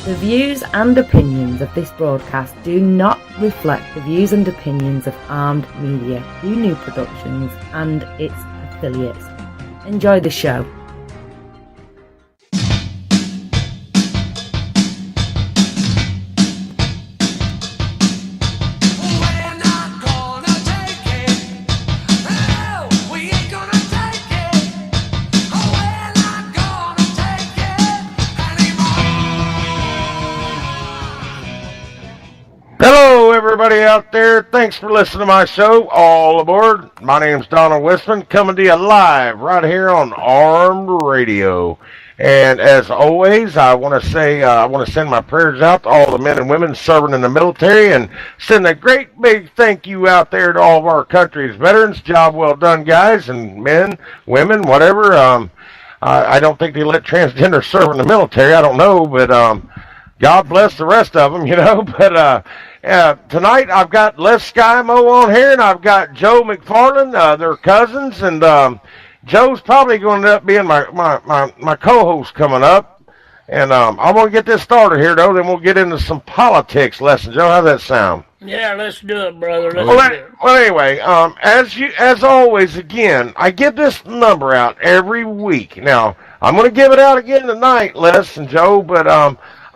The views and opinions of this broadcast do not reflect the views and opinions of Armed Media, New Productions, and its affiliates. Enjoy the show. Hello, everybody out there. Thanks for listening to my show. All aboard. My name's Donald Whisman, coming to you live right here on Armed Radio. And as always, I want to say I want to send my prayers out to all the men and women serving in the military, and send a great big thank you out there to all of our country's veterans. Job well done, guys and men, women, whatever. I don't think they let transgender serve in the military. I don't know, but God bless the rest of them, you know. But tonight I've got Les Skymo on here, and I've got Joe McFarland. They're cousins, and Joe's probably going to end up being my co-host coming up. And I'm going to get this started here, though. Then we'll get into some politics lesson. Joe, how's that sound? Yeah, let's do it, brother. Well, anyway, as always, again, I give this number out every week. Now, I'm going to give it out again tonight, Les and Joe, but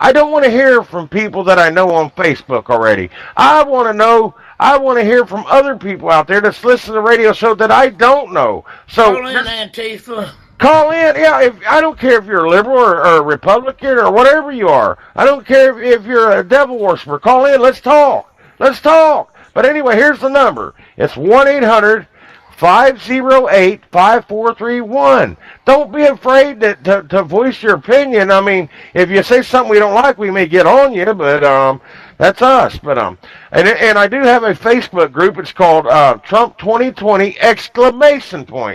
I don't want to hear from people that I know on Facebook already. I want to hear from other people out there that's listening to the radio show that I don't know. So call in, Antifa. Call in, yeah. I don't care if you're a liberal or a Republican or whatever you are. I don't care if you're a devil worshiper. Call in. Let's talk. But anyway, here's the number. It's 1-800-508-5431. Don't be afraid to voice your opinion. I mean, if you say something we don't like, we may get on you, but that's us. But and I do have a Facebook group. It's called Trump 2020 !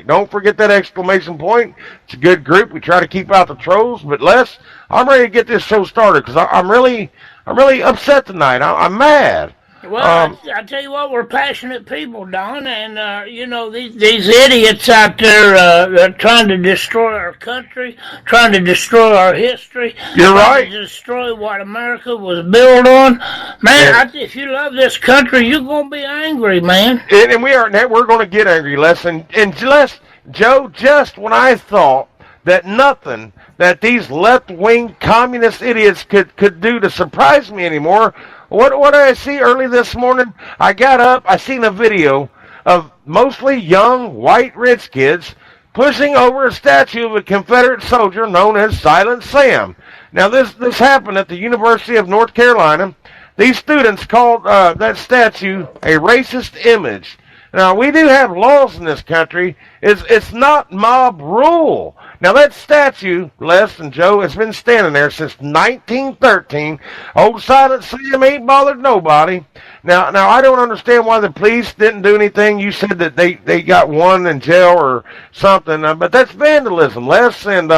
Don't forget that exclamation point. It's a good group. We try to keep out the trolls. But Les, I'm ready to get this show started because I'm really upset tonight. I'm mad. Well, I tell you what, we're passionate people, Don, and these idiots out there trying to destroy our country, trying to destroy our history. You're right. To destroy what America was built on. Man, if you love this country, you're going to be angry, man. And we're going to get angry, Les. And Les, Joe, just when I thought that nothing that these left-wing communist idiots could do to surprise me anymore, what did I see early this morning? I got up, I seen a video of mostly young, white, rich kids pushing over a statue of a Confederate soldier known as Silent Sam. Now, this happened at the University of North Carolina. These students called that statue a racist image. Now, we do have laws in this country. It's not mob rule. Now, that statue, Les and Joe, has been standing there since 1913. Old Silent Sam ain't bothered nobody. Now, I don't understand why the police didn't do anything. You said that they got one in jail or something, but that's vandalism, Les. And,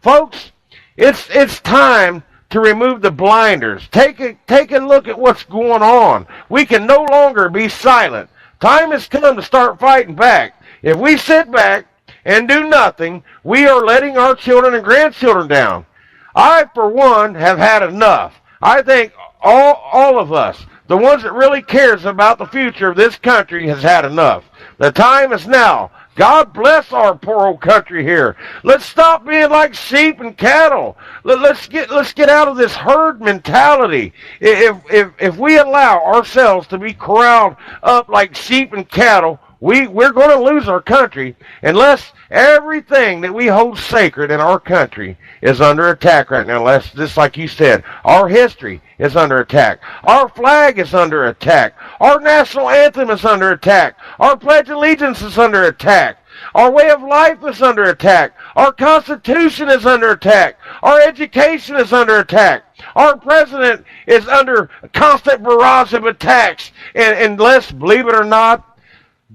folks, it's time to remove the blinders. Take a look at what's going on. We can no longer be silent. Time has come to start fighting back. If we sit back and do nothing, we are letting our children and grandchildren down. I, for one, have had enough. I think all of us, the ones that really cares about the future of this country, has had enough. The time is now. God bless our poor old country here. Let's stop being like sheep and cattle. Let's get out of this herd mentality. If we allow ourselves to be corralled up like sheep and cattle, we're going to lose our country unless everything that we hold sacred in our country is under attack right now. Unless, just like you said, our history is under attack. Our flag is under attack. Our national anthem is under attack. Our Pledge of Allegiance is under attack. Our way of life is under attack. Our Constitution is under attack. Our education is under attack. Our president is under a constant barrage of attacks. And let's, believe it or not,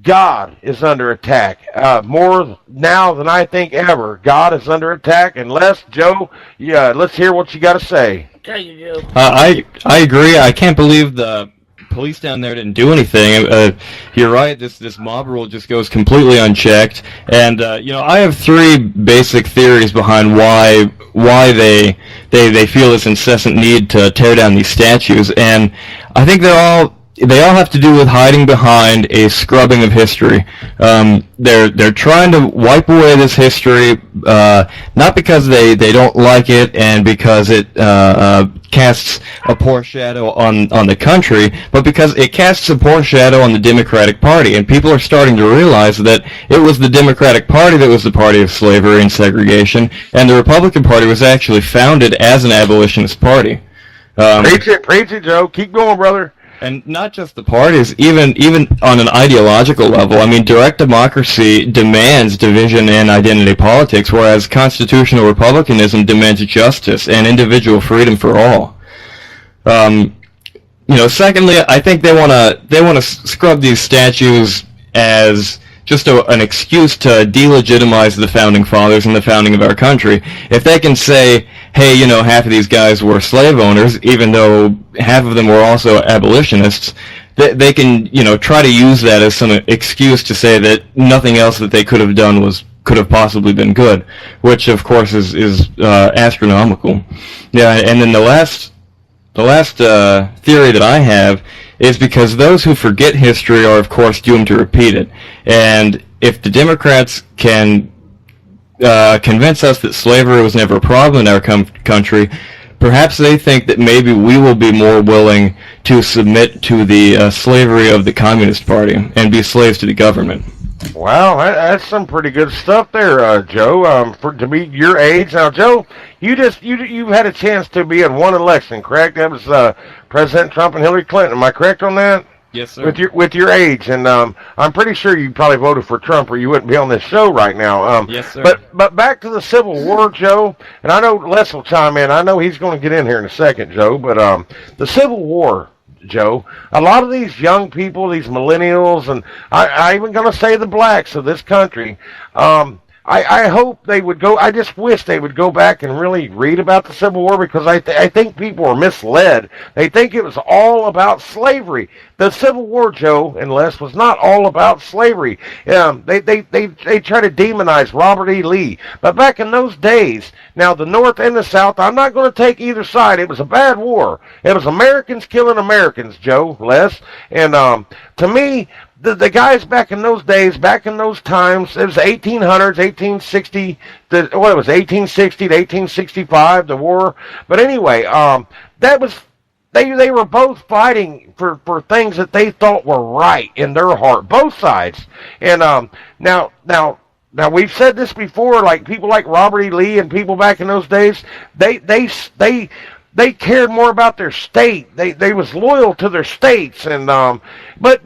God is under attack. More now than I think ever. God is under attack. And Joe, let's hear what you got to say. Thank you, Joe. I agree. I can't believe the police down there didn't do anything. You're right. This mob rule just goes completely unchecked. And I have three basic theories behind why they feel this incessant need to tear down these statues. And I think they all have to do with hiding behind a scrubbing of history. They're trying to wipe away this history, not because they don't like it and because it casts a poor shadow on the country, but because it casts a poor shadow on the Democratic Party. And people are starting to realize that it was the Democratic Party that was the party of slavery and segregation, and the Republican Party was actually founded as an abolitionist party. Preach it, Joe. Keep going, brother. And not just the parties, even on an ideological level. I mean, direct democracy demands division and identity politics, whereas constitutional republicanism demands justice and individual freedom for all. Secondly, I think they want to scrub these statues as just an excuse to delegitimize the founding fathers and the founding of our country. If they can say, hey, half of these guys were slave owners, even though half of them were also abolitionists, they can, try to use that as some excuse to say that nothing else that they could have done could have possibly been good, which of course is astronomical. Yeah, and then the last theory that I have is because those who forget history are, of course, doomed to repeat it. And if the Democrats can convince us that slavery was never a problem in our country, perhaps they think that maybe we will be more willing to submit to the slavery of the Communist Party and be slaves to the government. Wow, that's some pretty good stuff there, Joe. To be your age now, Joe, you had a chance to be in one election, correct? That was President Trump and Hillary Clinton. Am I correct on that? Yes, sir. With your age, and I'm pretty sure you probably voted for Trump, or you wouldn't be on this show right now. Yes, sir. But back to the Civil War, Joe, and I know Les will chime in. I know he's going to get in here in a second, Joe. But the Civil War, Joe, a lot of these young people, these millennials, and I even going to say the blacks of this country, I hope they would go. I just wish they would go back and really read about the Civil War, because I think people are misled. They think it was all about slavery. The Civil War, Joe and Les, was not all about slavery. They try to demonize Robert E. Lee, but back in those days, now the North and the South, I'm not going to take either side. It was a bad war. It was Americans killing Americans, Joe, Les, and to me, the guys back in those days, back in those times, it was 1800s, 1860, it was 1860 to 1865, the war. But anyway, that was, they were both fighting for things that they thought were right in their heart, both sides. And now we've said this before, like people like Robert E. Lee and people back in those days, they cared more about their state. They was loyal to their states, and but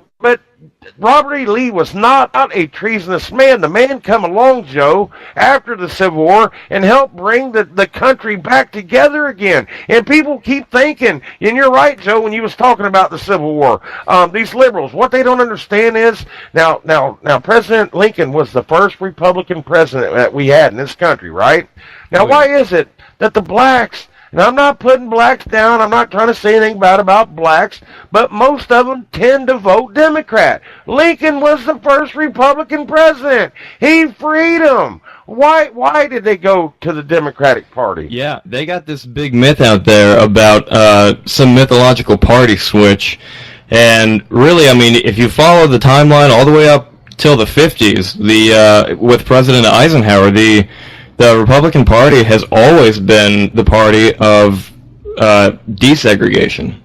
Robert E. Lee was not a treasonous man. The man come along, Joe, after the Civil War and helped bring the country back together again. And people keep thinking, and you're right, Joe, when you was talking about the Civil War, these liberals, what they don't understand is, now, President Lincoln was the first Republican president that we had in this country, right? Now, why is it that the blacks, and I'm not putting blacks down, I'm not trying to say anything bad about blacks, but most of them tend to vote Democrat. Lincoln was the first Republican president. He freed them. Why did they go to the Democratic Party? Yeah, they got this big myth out there about some mythological party switch. And really, I mean, if you follow the timeline all the way up till the 50s, with President Eisenhower, the Republican Party has always been the party of desegregation.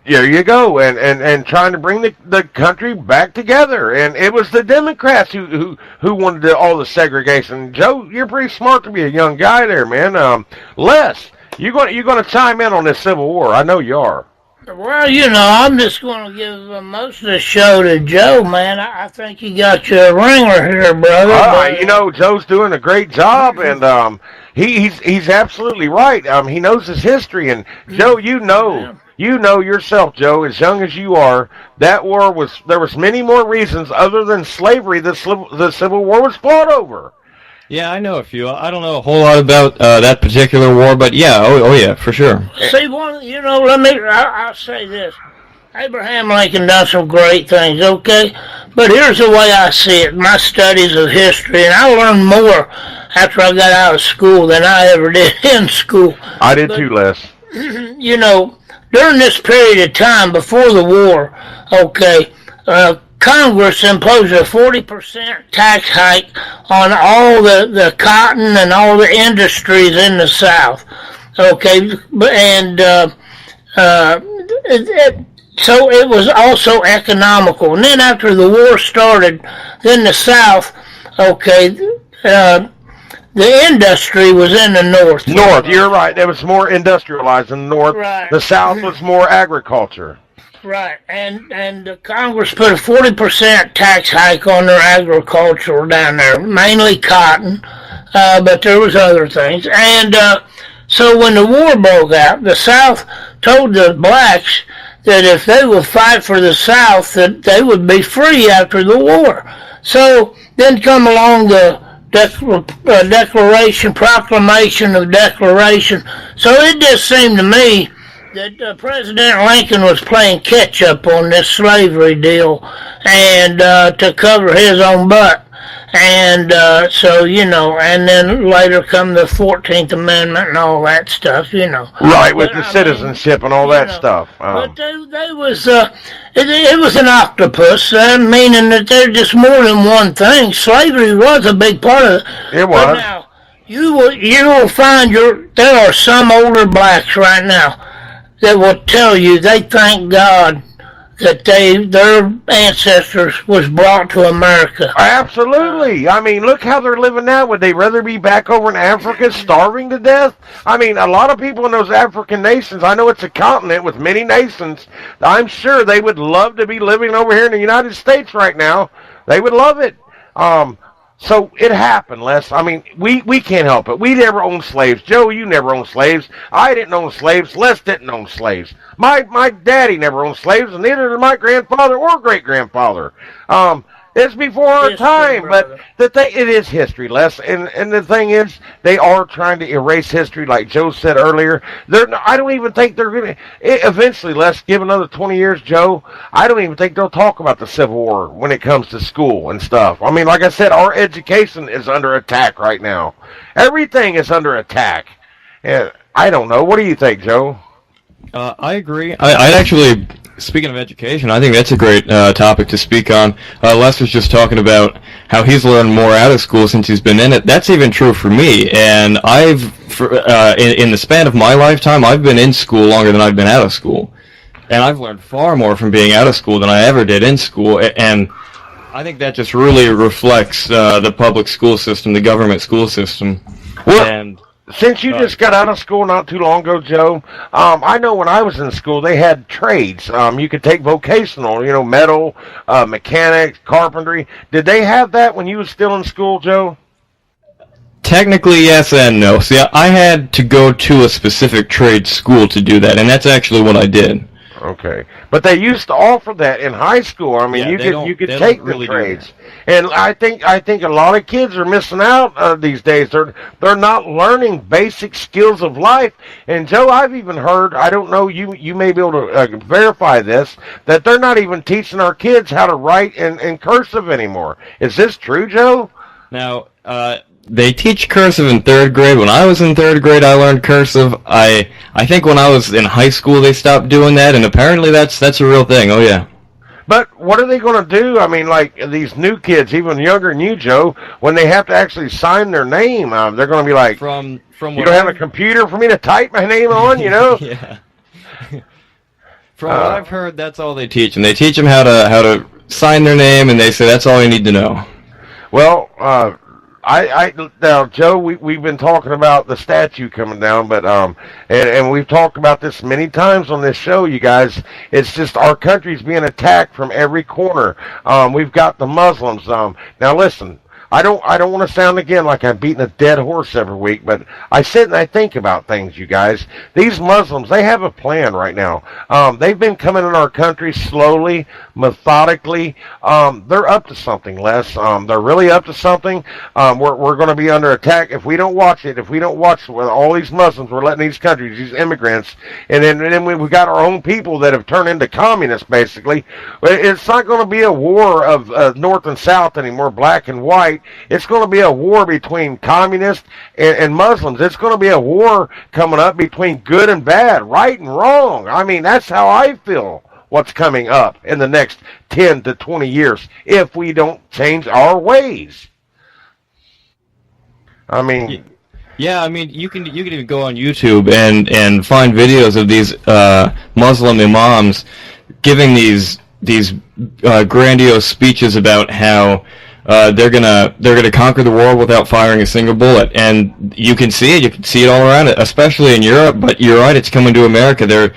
There you go, and trying to bring the country back together, and it was the Democrats who wanted all the segregation. Joe, you're pretty smart to be a young guy there, man. Les, you're going to chime in on this Civil War. I know you are. Well, I'm just going to give most of the show to Joe, man. I think you got your ringer here, brother. Joe's doing a great job, and he's absolutely right. He knows his history, and Joe, you know yourself, Joe, as young as you are, that war there was many more reasons other than slavery the Civil War was fought over. Yeah, I know a few. I don't know a whole lot about that particular war, but yeah, oh yeah, for sure. See, I'll say this. Abraham Lincoln done some great things, okay? But here's the way I see it, my studies of history, and I learned more after I got out of school than I ever did in school. I did too, Les. You know, during this period of time before the war, okay, Congress imposed a 40% tax hike on all the cotton and all the industries in the South, okay, and so it was also economical. And then after the war started, then the South, okay, the industry was in the North. North, you're right. There was more industrialized in the North. Right. The South was more agriculture. Right, and the Congress put a 40% tax hike on their agriculture down there, mainly cotton, but there was other things. And so when the war broke out, the South told the blacks that if they would fight for the South, that they would be free after the war. So then come along the Proclamation of Declaration. So it just seemed to me that President Lincoln was playing catch-up on this slavery deal and to cover his own butt. And so, you know, and then later come the 14th Amendment and all that stuff, you know. Right, with the citizenship and all that stuff. But they was, it was an octopus, meaning that they're just more than one thing. Slavery was a big part of it. It was. But now, you will find there are some older blacks right now that will tell you they thank God that their ancestors was brought to America. Absolutely. I mean, look how they're living now. Would they rather be back over in Africa starving to death? I mean, a lot of people in those African nations, I know it's a continent with many nations, I'm sure they would love to be living over here in the United States right now. They would love it. So it happened, Les. I mean, we can't help it. We never owned slaves. Joe, you never owned slaves. I didn't own slaves. Les didn't own slaves. My daddy never owned slaves, and neither did my grandfather or great-grandfather. It's before our time, brother. But it is history, Les. And the thing is, they are trying to erase history, like Joe said earlier. I don't even think they're going to, eventually, Les, give another 20 years, Joe, I don't even think they'll talk about the Civil War when it comes to school and stuff. I mean, like I said, our education is under attack right now. Everything is under attack. And I don't know. What do you think, Joe? I agree. I'd actually, speaking of education, I think that's a great topic to speak on. Les was just talking about how he's learned more out of school since he's been in it. That's even true for me. And in the span of my lifetime, I've been in school longer than I've been out of school. And I've learned far more from being out of school than I ever did in school. And I think that just really reflects the public school system, the government school system. Well, since you just got out of school not too long ago, Joe, I know when I was in school, they had trades. You could take vocational, metal, mechanics, carpentry. Did they have that when you were still in school, Joe? Technically, yes and no. See, I had to go to a specific trade school to do that, and that's actually what I did. Okay, but they used to offer that in high school. I mean, yeah, you could take the trades, and I think a lot of kids are missing out these days. They're not learning basic skills of life. And Joe, I've even heard, I don't know, you may be able to verify this, that they're not even teaching our kids how to write in cursive anymore. Is this true, Joe? Now, they teach cursive in 3rd grade. When I was in 3rd grade, I learned cursive. I think when I was in high school, they stopped doing that, and apparently that's a real thing. Oh, yeah. But what are they going to do? I mean, like these new kids, even younger than you, Joe, when they have to actually sign their name, they're going to be like, from you don't have a computer for me to type my name on, Yeah. From what I've heard, that's all they teach, and they teach them how to sign their name, and they say that's all you need to know. Well, now, Joe, we've been talking about the statue coming down, but and we've talked about this many times on this show, you guys. It's just our country's being attacked from every corner. We've got the Muslims. Now, listen, I don't want to sound again like I'm beating a dead horse every week, but I sit and I think about things, you guys. These Muslims, they have a plan right now. They've been coming in our country slowly, methodically. They're up to something, Les. They're really up to something. We're going to be under attack if we don't watch it. If we don't watch with all these Muslims, we're letting these countries, these immigrants, and then we've got our own people that have turned into communists, basically. It's not going to be a war of North and South anymore, black and white. It's going to be a war between communists and Muslims. It's going to be a war coming up between good and bad, right and wrong. I mean, that's how I feel what's coming up in the next 10 to 20 years if we don't change our ways. I mean... Yeah, I mean, you can even go on YouTube and find videos of these Muslim imams giving these grandiose speeches about how they're gonna conquer the world without firing a single bullet, and you can see it. You can see it all around it, especially in Europe. But you're right; it's coming to America. They're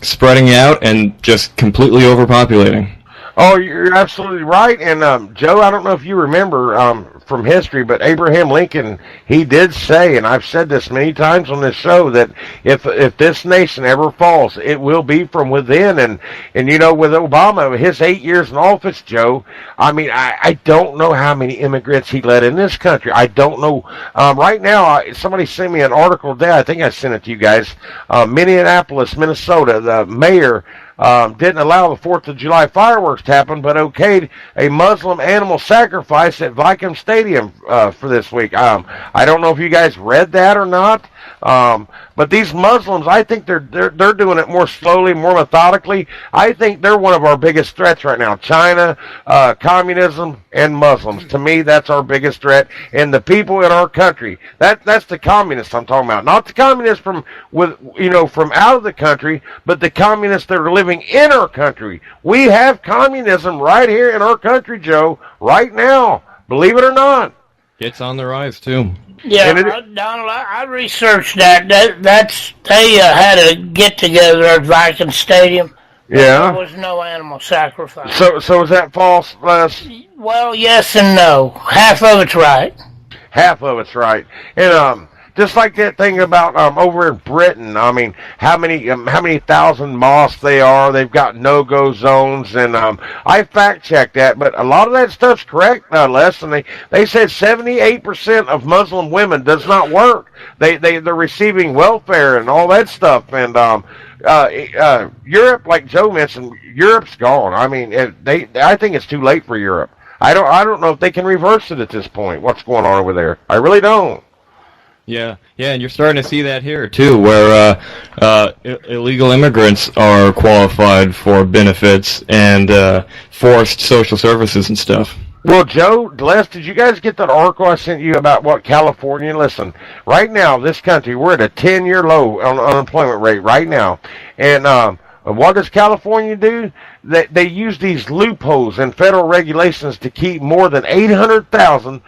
spreading out and just completely overpopulating. Oh, you're absolutely right. And Joe, I don't know if you remember from history, but Abraham Lincoln, he did say, and I've said this many times on this show, that if this nation ever falls, it will be from within. And you know, with Obama, his 8 years in office, Joe, I mean, I don't know how many immigrants he let in this country. I don't know. Right now, somebody sent me an article today. I think I sent it to you guys. Minneapolis, Minnesota, the mayor didn't allow the 4th of July fireworks to happen, but okayed a Muslim animal sacrifice at Viking Stadium for this week. I don't know if you guys read that or not, but these Muslims, I think they're doing it more slowly, more methodically. I think they're one of our biggest threats right now. China, communism, and Muslims. To me, that's our biggest threat. And the people in our country, that's the communists I'm talking about. Not the communists from out of the country, but the communists that are living in our country. We have communism right here in our country, Joe, right now. Believe it or not. It's on the rise too. Yeah, Donald, I researched that. They had a get together at Viking Stadium. Yeah. There was no animal sacrifice. So is that false, Les? Well, yes and no. Half of it's right. Half of it's right. And just like that thing about over in Britain, I mean, how many thousand mosques they are? They've got no-go zones, and I fact-checked that, but a lot of that stuff's correct, Les. And they said 78% of Muslim women does not work. They're receiving welfare and all that stuff, and Europe, like Joe mentioned, Europe's gone. I mean, I think it's too late for Europe. I don't know if they can reverse it at this point. What's going on over there? I really don't. Yeah, and you're starting to see that here too, where illegal immigrants are qualified for benefits and forced social services and stuff. Well, Joe, Les, did you guys get that article I sent you about what California? Listen, right now, this country, we're at a 10-year low on unemployment rate right now, and what does California do? They use these loopholes in federal regulations to keep more than 800,000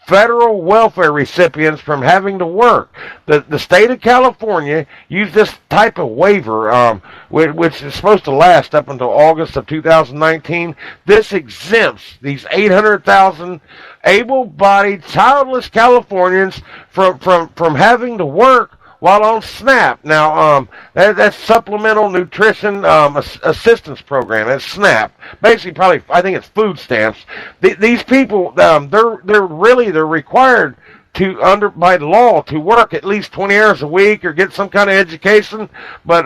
federal welfare recipients from having to work. The state of California used this type of waiver, which is supposed to last up until August of 2019. This exempts these 800,000 able-bodied, childless Californians from having to work while on SNAP. Now, that's Supplemental Nutrition Assistance Program. That's SNAP. Basically, probably, I think it's food stamps. These people, they're required to, by law, to work at least 20 hours a week or get some kind of education. But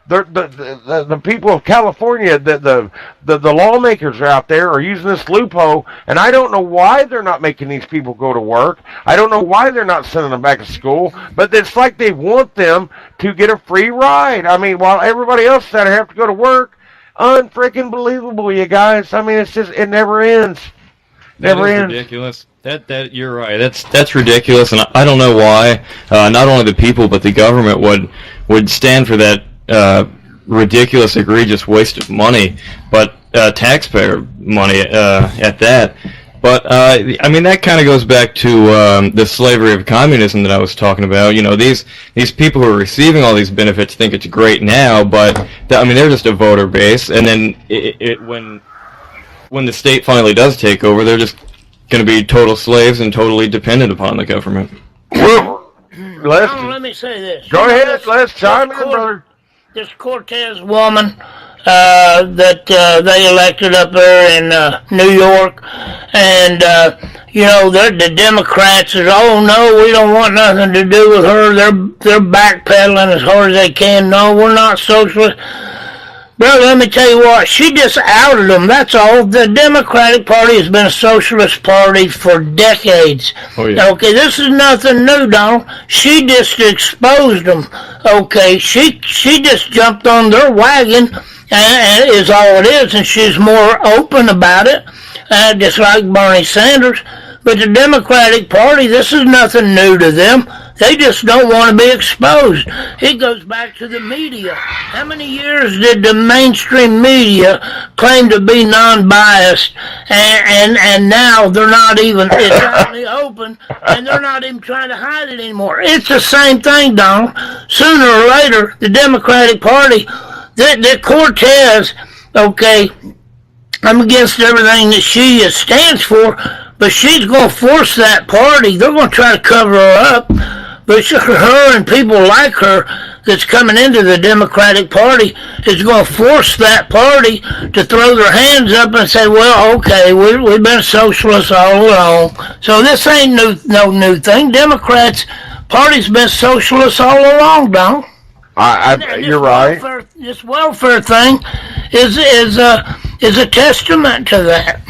the people of California, the lawmakers are out there are using this loophole, and I don't know why they're not making these people go to work. I don't know why they're not sending them back to school, but it's like they want them to get a free ride. I mean, while everybody else that have to go to work, unfreaking believable, you guys. I mean, it never ends. Never ends. Ridiculous. That you're right. That's ridiculous, and I don't know why. Not only the people, but the government would stand for that ridiculous, egregious waste of money, but taxpayer money at that. But I mean, that kind of goes back to the slavery of communism that I was talking about. You know, these people who are receiving all these benefits think it's great now, but I mean, they're just a voter base, and then when the state finally does take over, they're just going to be total slaves and totally dependent upon the government. Let me say this. Go ahead, let's chime in, brother. This Cortez woman that they elected up there in New York, and the Democrats said, "Oh no, we don't want nothing to do with her. They're backpedaling as hard as they can. No, we're not socialists." Brother, let me tell you what, she just outed them, that's all. The Democratic Party has been a socialist party for decades. Oh, yeah. Okay, this is nothing new, Donald. She just exposed them. Okay, she just jumped on their wagon, and is all it is, and she's more open about it, just like Bernie Sanders. But the Democratic Party, this is nothing new to them. They just don't want to be exposed. It goes back to the media. How many years did the mainstream media claim to be non-biased, and now they're not even, it's out in the open, and they're not even trying to hide it anymore. It's the same thing, Donald. Sooner or later, the Democratic Party, the Cortez, okay, I'm against everything that she stands for, but she's going to force that party. They're going to try to cover her up. But her and people like her that's coming into the Democratic Party is going to force that party to throw their hands up and say, well, okay, we've been socialists all along. So this ain't no new thing. Democrats' party's been socialists all along, Don. You're right. This welfare thing is a testament to that.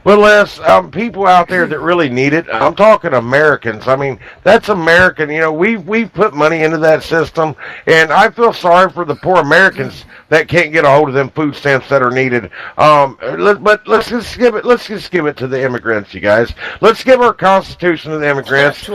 Well, Les, people out there that really need it, I'm talking Americans. I mean, that's American. We've put money into that system, and I feel sorry for the poor Americans that can't get a hold of them food stamps that are needed. But let's just give it to the immigrants, you guys. Let's give our Constitution to the immigrants.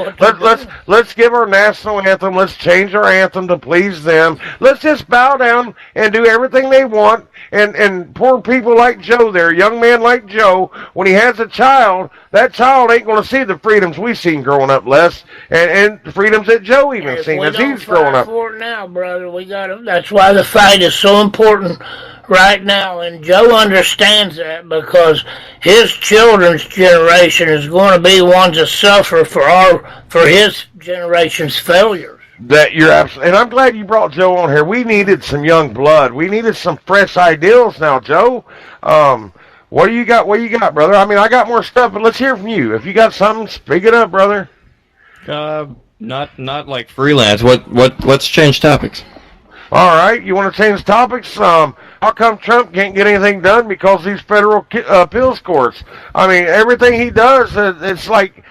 Let's give our national anthem. Let's change our anthem to please them. Let's just bow down and do everything they want. And poor people like Joe there, young man like Joe, when he has a child, that child ain't going to see the freedoms we've seen growing up, Les, and the freedoms that Joe even seen as he's growing up. For it now, brother, we got to. That's why the fight is so important right now, and Joe understands that because his children's generation is going to be the ones that suffer for his generation's failures. That you're absolutely, and I'm glad you brought Joe on here. We needed some young blood. We needed some fresh ideals now, Joe. What do you got? What you got, brother? I mean, I got more stuff, but let's hear from you. If you got something, speak it up, brother. Not like freelance. Let's change topics. All right, you want to change topics? How come Trump can't get anything done because these federal appeals courts? I mean, everything he does, it's like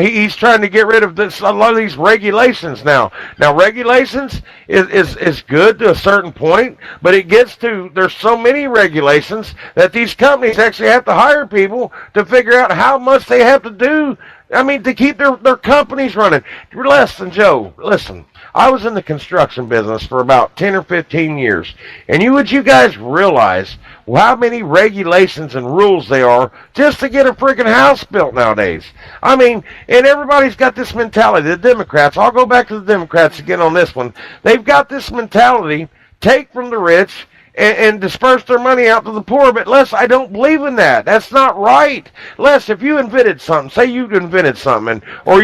he's trying to get rid of a lot of these regulations now. Now, regulations is good to a certain point, but it gets to, there's so many regulations that these companies actually have to hire people to figure out how much they have to do, to keep their companies running. Listen, Joe, listen. I was in the construction business for about 10 or 15 years, and would you guys realize how many regulations and rules there are just to get a freaking house built nowadays? I mean, and everybody's got this mentality. The Democrats, I'll go back to the Democrats again on this one. They've got this mentality, take from the rich and disperse their money out to the poor. But Les, I don't believe in that. That's not right. Les, if you invented something, say you invented something, or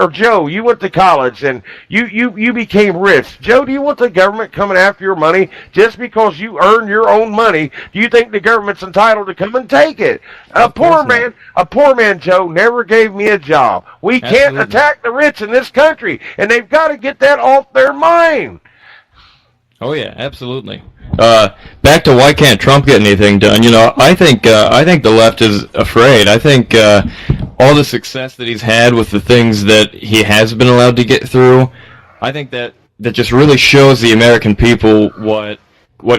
Joe, you went to college and you became rich. Joe, do you want the government coming after your money just because you earned your own money? Do you think the government's entitled to come and take it? A poor man, Joe, never gave me a job. We can't attack the rich in this country, and they've got to get that off their mind. Oh yeah, absolutely. Back to why can't Trump get anything done? I think the left is afraid. I think all the success that he's had with the things that he has been allowed to get through, I think that just really shows the American people what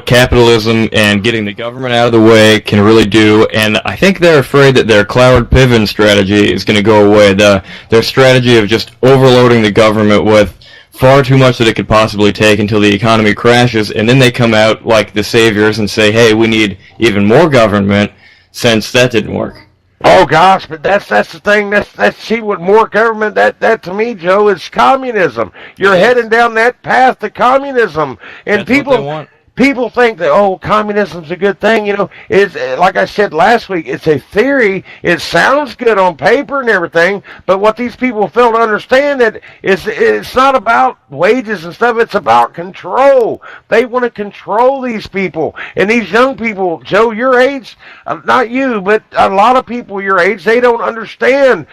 capitalism and getting the government out of the way can really do. And I think they're afraid that their Cloward-Piven strategy is going to go away. Their strategy of just overloading the government with far too much that it could possibly take until the economy crashes, and then they come out like the saviors and say, hey, we need even more government, since that didn't work. Oh gosh, but that's the thing. That's with more government. That to me, Joe, is communism. You're heading down that path to communism, and that's what they want. people think that, oh, communism's a good thing. You know, it's like I said last week, it's a theory. It sounds good on paper and everything, but what these people fail to understand that it's not about wages and stuff. It's about control. They want to control these people. And these young people, Joe, your age, not you, but a lot of people your age, they don't understand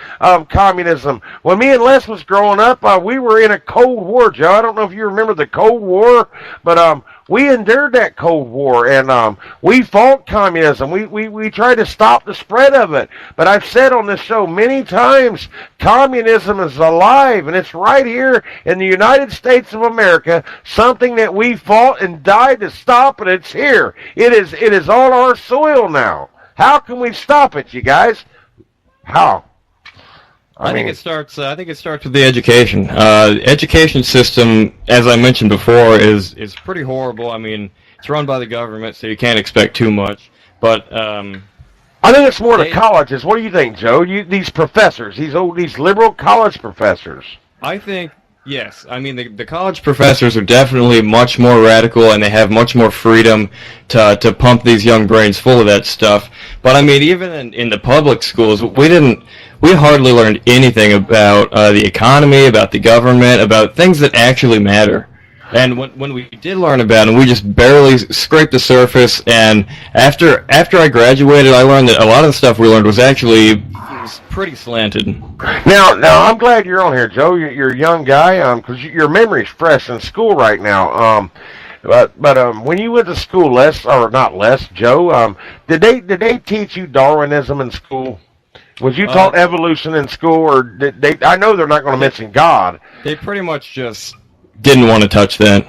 communism. When me and Les was growing up, we were in a Cold War, Joe. I don't know if you remember the Cold War, but we endured that Cold War, and we fought communism. We tried to stop the spread of it. But I've said on this show many times, communism is alive, and it's right here in the United States of America, something that we fought and died to stop, and it's here. It is on our soil now. How can we stop it, you guys? How? I think it starts with the education. Education system, as I mentioned before, is pretty horrible. I mean, it's run by the government, so you can't expect too much. But I think it's more the colleges. What do you think, Joe? These professors, these liberal college professors. I think yes. I mean, the college professors are definitely much more radical, and they have much more freedom to pump these young brains full of that stuff. But I mean, even in the public schools, we hardly learned anything about the economy, about the government, about things that actually matter. And when we did learn about them, we just barely scraped the surface. And after I graduated, I learned that a lot of the stuff we learned was actually pretty slanted. Now I'm glad you're on here, Joe. You're a young guy, because your memory's fresh in school right now. But when you went to school, Joe, did they teach you Darwinism in school? Was you taught evolution in school, or did they? I know they're not going to mention God. They pretty much just didn't want to touch that.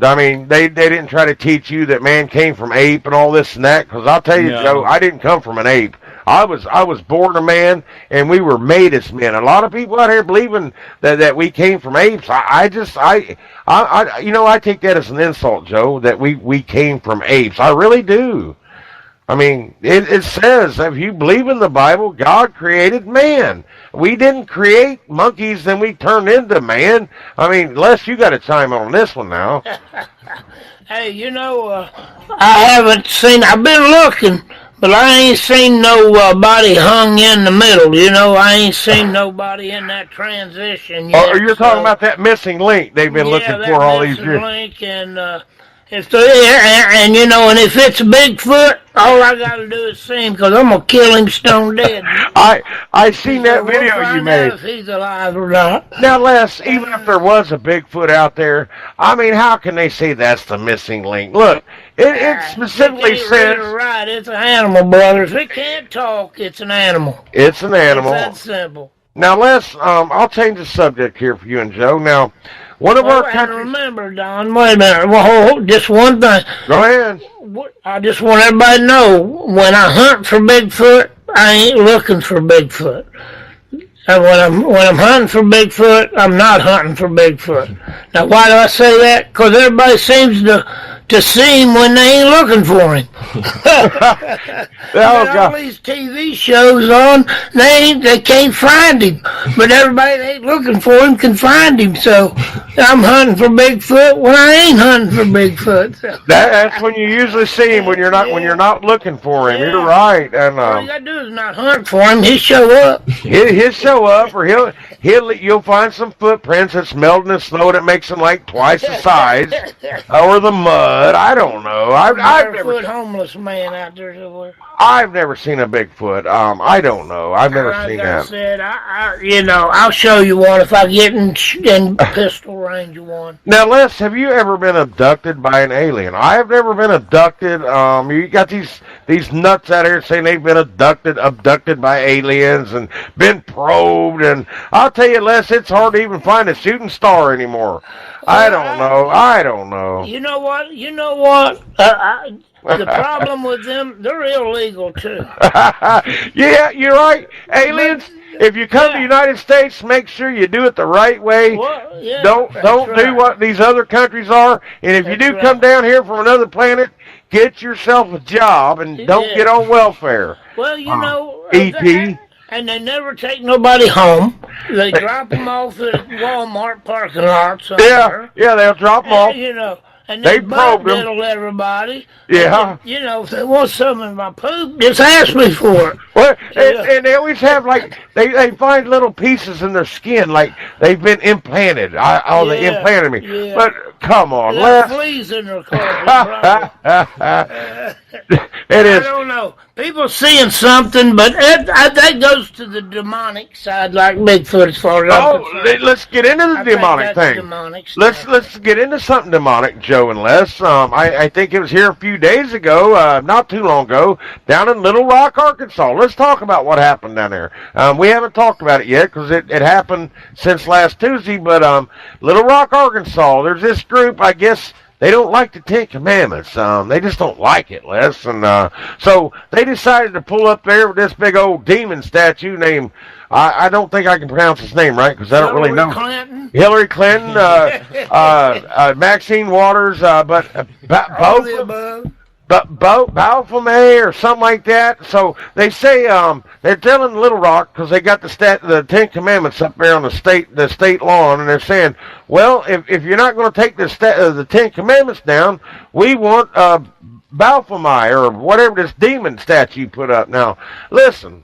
I mean, they didn't try to teach you that man came from ape and all this and that. Because I'll tell you, No. Joe, I didn't come from an ape. I was born a man, and we were made as men. A lot of people out here believing that we came from apes. I take that as an insult, Joe, that we came from apes. I really do. I mean, it says, if you believe in the Bible, God created man. We didn't create monkeys, then we turned into man. I mean, Les, you got to chime on this one now. Hey, I've been looking, but I ain't seen nobody hung in the middle. I ain't seen nobody in that transition yet. Oh, you're talking about that missing link they've been looking for all these years. Link and if it's Bigfoot, all I gotta do is see him, because I'm gonna kill him stone dead. I seen that video you made. If he's alive or not. Now, Les, even if there was a Bigfoot out there, I mean, how can they say that's the missing link? Look, it specifically says... Right, it's an animal, brothers. It can't talk, it's an animal. It's an animal. It's that simple. Now, Les, I'll change the subject here for you and Joe. Now, one of our countries... Remember, Don, wait a minute. Well, just one thing. Go ahead. I just want everybody to know, when I hunt for Bigfoot, I ain't looking for Bigfoot. And when I'm hunting for Bigfoot, I'm not hunting for Bigfoot. Now, why do I say that? Because everybody seems to see him when they ain't looking for him. All these TV shows on, they can't find him. But everybody that ain't looking for him can find him. So I'm hunting for Bigfoot when I ain't hunting for Bigfoot. So. That's when you usually see him, when you're not looking for him. Yeah. You're right. And all you gotta do is not hunt for him. He'll show up. He'll show up, or you'll find some footprints that's melting the snow that makes him like twice the size, or the mud. I don't know. I've never homeless man out there somewhere. I've never seen a Bigfoot. I don't know. I've never seen that. Said, I'll show you one if I get in pistol range of one. Now, Les, have you ever been abducted by an alien? I have never been abducted. You got these nuts out here saying they've been abducted by aliens and been probed, and I'll tell you, Les, it's hard to even find a shooting star anymore. I don't know. You know what? The problem with them, they're illegal too. Yeah, you're right. Aliens, if you come to the United States, make sure you do it the right way. Well, yeah, don't do what these other countries are. And if you do come down here from another planet, get yourself a job and don't get on welfare. Well, E.T. And they never take nobody home. They drop them off at Walmart parking lot somewhere. Yeah, they'll drop them off. And They then probed them. diddle everybody. Yeah. And, if they want some of my poop, just ask me for it. Well, and they always have, like, they find little pieces in their skin, like they've been implanted. They implanted me. Yeah. But come on, There's Les. fleas in their closet, It is. I don't know. People seeing something, but that goes to the demonic side, like Bigfoot, as far as I'm concerned. Let's get into the demonic thing. Demonic Let's get into something demonic, Joe and Les. I think it was here a few days ago, not too long ago, down in Little Rock, Arkansas. Let's talk about what happened down there. We haven't talked about it yet because it happened since last Tuesday, but Little Rock, Arkansas, there's this group, I guess. They don't like the Ten Commandments. They just don't like it, Les. And so they decided to pull up there with this big old demon statue named, I don't think I can pronounce his name right because I don't really know. Hillary Clinton, Maxine Waters, but Baphomet or something like that. So they say they're telling Little Rock because they got the Ten Commandments up there on the state lawn, and they're saying, well, if you're not going to take the Ten Commandments down, we want Baphomet or whatever this demon statue you put up. Now, listen,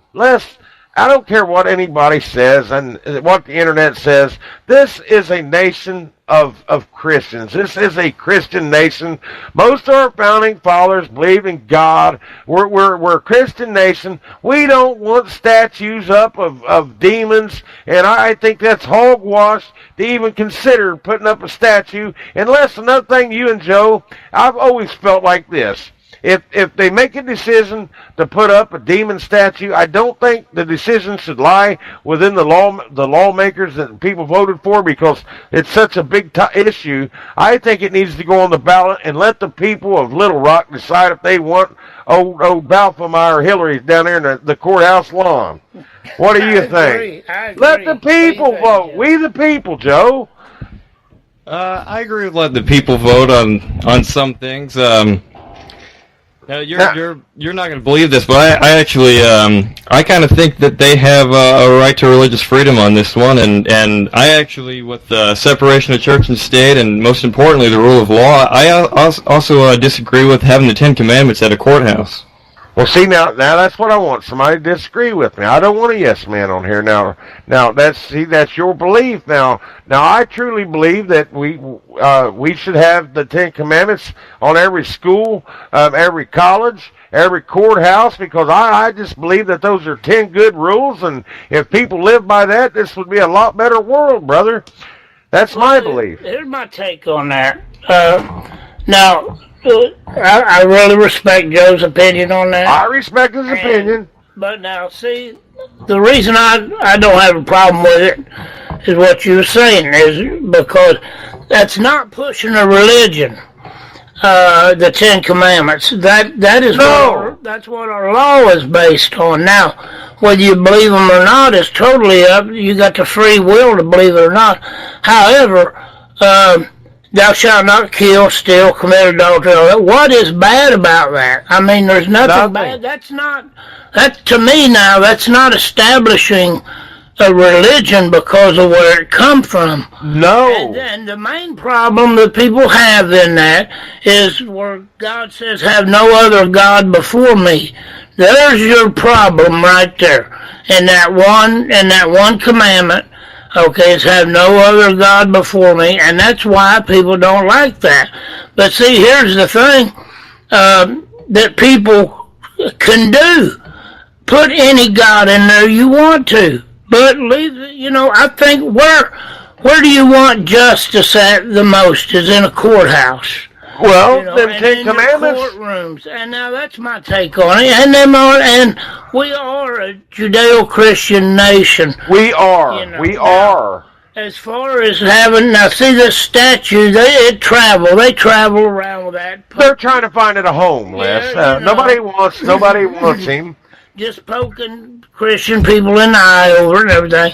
I don't care what anybody says and what the internet says. This is a nation of Christians. This is a Christian nation. Most of our founding fathers believe in God. We're a Christian nation. We don't want statues up of demons, and I think that's hogwash to even consider putting up a statue. Unless another thing, you and Joe, I've always felt like this. If they make a decision to put up a demon statue, I don't think the decision should lie within the lawmakers that people voted for because it's such a big issue. I think it needs to go on the ballot and let the people of Little Rock decide if they want old Baphomet or Hillary down there in the courthouse lawn. What do you think? I agree. Let the people vote. We the people, Joe. I agree with letting the people vote on some things. Now, you're not going to believe this, but I actually I kind of think that they have a right to religious freedom on this one, and I actually, with the separation of church and state, and most importantly the rule of law, I also disagree with having the Ten Commandments at a courthouse. Well, see, now that's what I want. Somebody to disagree with me. I don't want a yes man on here. Now that's your belief. Now I truly believe that we should have the Ten Commandments on every school, every college, every courthouse, because I just believe that those are 10 good rules, and if people live by that, this would be a lot better world, brother. That's my belief. Here's my take on that. Now, I really respect Joe's opinion on that. I respect his opinion. But now, see, the reason I don't have a problem with it is what you were saying, is because that's not pushing a religion. The Ten Commandments. That is that's what our law is based on. Now, whether you believe them or not is totally up. You got the free will to believe it or not. However, thou shalt not kill, steal, commit adultery. What is bad about that? I mean, there's nothing bad. That to me now, that's not establishing a religion because of where it come from. No. And the main problem that people have in that is where God says, have no other God before me. There's your problem right there. In that one commandment, okay, it's have no other God before me, and that's why people don't like that. But see, here's the thing that people can do. Put any God in there you want to, but leave, I think where do you want justice at the most is in a courthouse. Well, them Ten Commandments. Courtrooms, and now that's my take on it. And we are a Judeo-Christian nation. We are. We are. As far as having see this statue, they travel around with that. They're trying to find it a home, Les. Nobody wants him. Just poking Christian people in the eye over it and everything.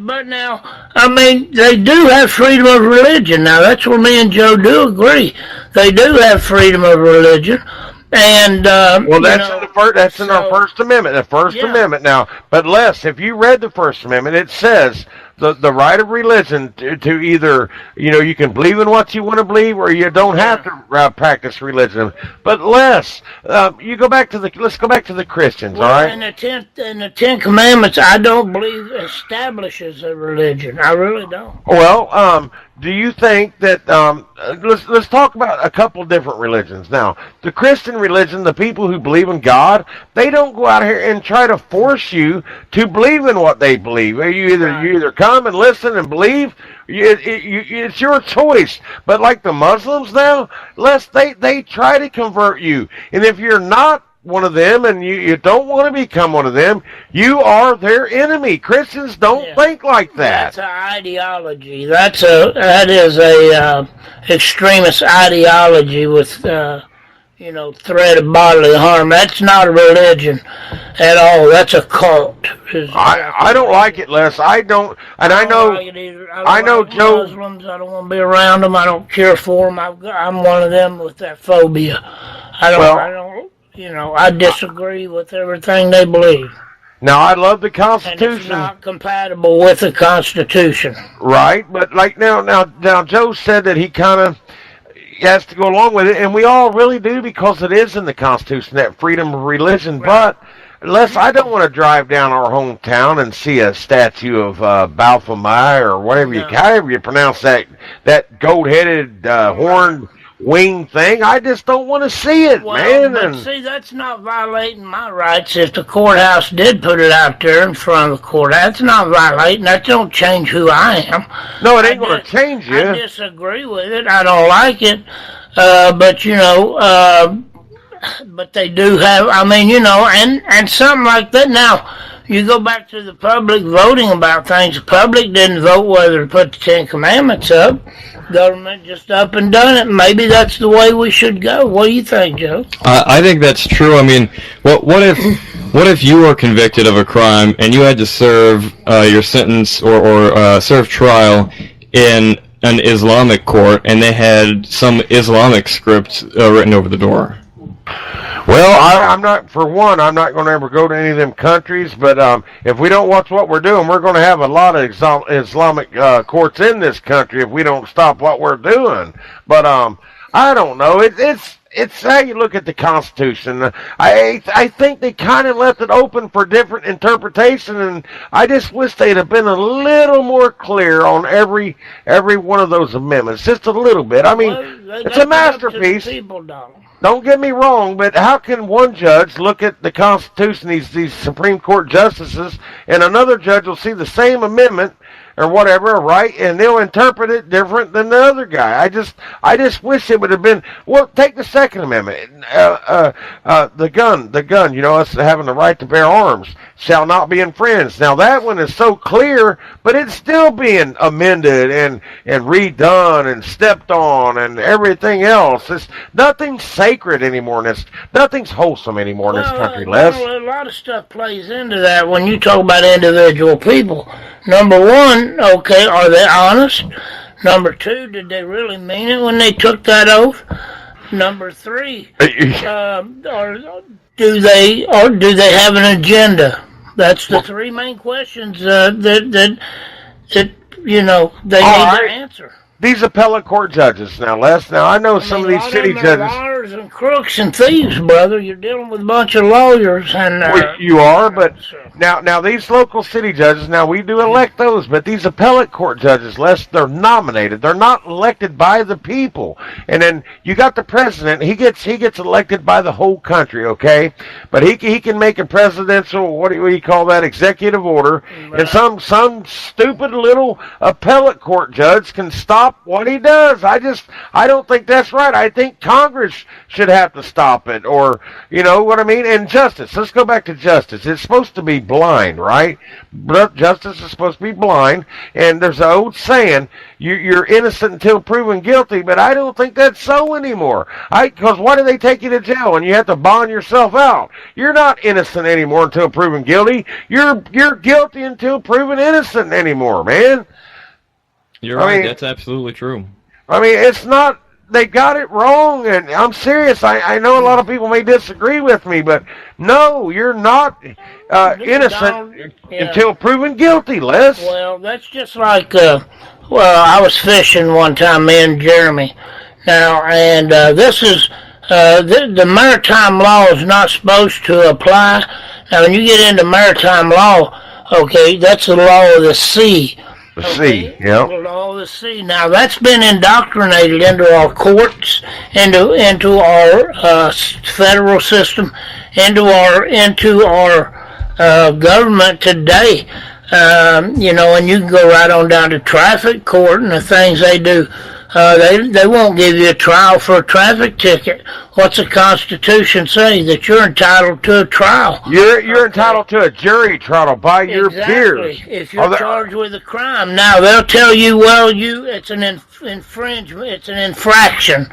But now, I mean, they do have freedom of religion. Now, that's where me and Joe do agree. They do have freedom of religion. And, well, that's in our First Amendment. The First Amendment now. But Les, if you read the First Amendment, it says the right of religion to either, you can believe in what you want to believe, or you don't have to practice religion. But let's go back to the Christians, all right? In the Ten Commandments, I don't believe establishes a religion. I really don't. Well, do you think that let's talk about a couple of different religions now? The Christian religion, the people who believe in God, they don't go out here and try to force you to believe in what they believe. You either come and listen and believe. It's your choice. But like the Muslims now, they try to convert you, and if you're not one of them and you don't want to become one of them, you are their enemy. Christians don't think like that. That's an ideology. That is a extremist ideology with threat of bodily harm. That's not a religion at all. That's a cult. I don't like it, Les. I don't, and I know. Like it either. I know like Joe. Muslims. I don't want to be around them. I don't care for them. I'm one of them with that phobia. I disagree with everything they believe. Now, I love the Constitution. And it's not compatible with the Constitution. Right, but like now, Joe said that he kind of has to go along with it, and we all really do, because it is in the Constitution, that freedom of religion. Right. But Les, I don't want to drive down our hometown and see a statue of Baphomet or however you pronounce that gold-headed, horned wing thing. I just don't want to see it, man. But see, that's not violating my rights. If the courthouse did put it out there in front of the courthouse, that's not violating. That don't change who I am. No, it ain't going to change you. I disagree with it. I don't like it. But they do have, and something like that. Now, you go back to the public voting about things. The public didn't vote whether to put the Ten Commandments up. Government just up and done it. Maybe that's the way we should go. What do you think, Joe? I think that's true. I mean, what if you were convicted of a crime and you had to serve your sentence or serve trial in an Islamic court, and they had some Islamic script written over the door? Well, I'm not going to ever go to any of them countries, but if we don't watch what we're doing, we're going to have a lot of Islamic courts in this country if we don't stop what we're doing. But I don't know. It's how you look at the Constitution. I think they kind of left it open for different interpretation, and I just wish they'd have been a little more clear on every one of those amendments, just a little bit. I mean, it's a masterpiece. Don't get me wrong, but how can one judge look at the Constitution, these Supreme Court justices, and another judge will see the same amendment or whatever, right, and they'll interpret it different than the other guy? I just wish it would have been. Well, take the Second Amendment, the gun. Us having the right to bear arms shall not be infringed. Now that one is so clear, but it's still being amended and redone and stepped on and everything else. Nothing's sacred anymore. Nothing's wholesome anymore in this country, Les. Well, a lot of stuff plays into that when you talk about individual people. Number one, okay, are they honest? Number two, did they really mean it when they took that oath? Number three, do they have an agenda? That's the three main questions that they need to answer. These appellate court judges now, Les. Now I know some of these city judges. Liars and crooks and thieves, brother. You're dealing with a bunch of lawyers, and you are. But now these local city judges. Now we do elect those, but these appellate court judges, Les, they're nominated. They're not elected by the people. And then you got the president. He gets elected by the whole country. Okay, but he can make a presidential what do you call that, executive order, and some stupid little appellate court judge can stop what he does. I don't think that's right. I think Congress should have to stop it, or you know what I mean. And justice. Let's go back to justice. It's supposed to be blind, right? Justice is supposed to be blind. And there's an old saying: you're innocent until proven guilty. But I don't think that's so anymore. Because why do they take you to jail and you have to bond yourself out? You're not innocent anymore until proven guilty. You're guilty until proven innocent anymore, man. You're right. That's absolutely true. I mean, it's not got it wrong, and I'm serious. I know a lot of people may disagree with me, but no, you're not innocent until proven guilty, Les. Well, that's just like, I was fishing one time, me and Jeremy. Now, and this is, the maritime law is not supposed to apply. Now, when you get into maritime law, okay, that's the law of the sea. The sea, yeah. The law of the sea. Now, that's been indoctrinated into our courts, into our federal system, into our government today. And you can go right on down to traffic court and the things they do. They won't give you a trial for a traffic ticket. What's the Constitution say? That you're entitled to a trial. You're entitled to a jury trial by your peers. If you're charged with a crime. Now, they'll tell you, well, it's an infringement, it's an infraction.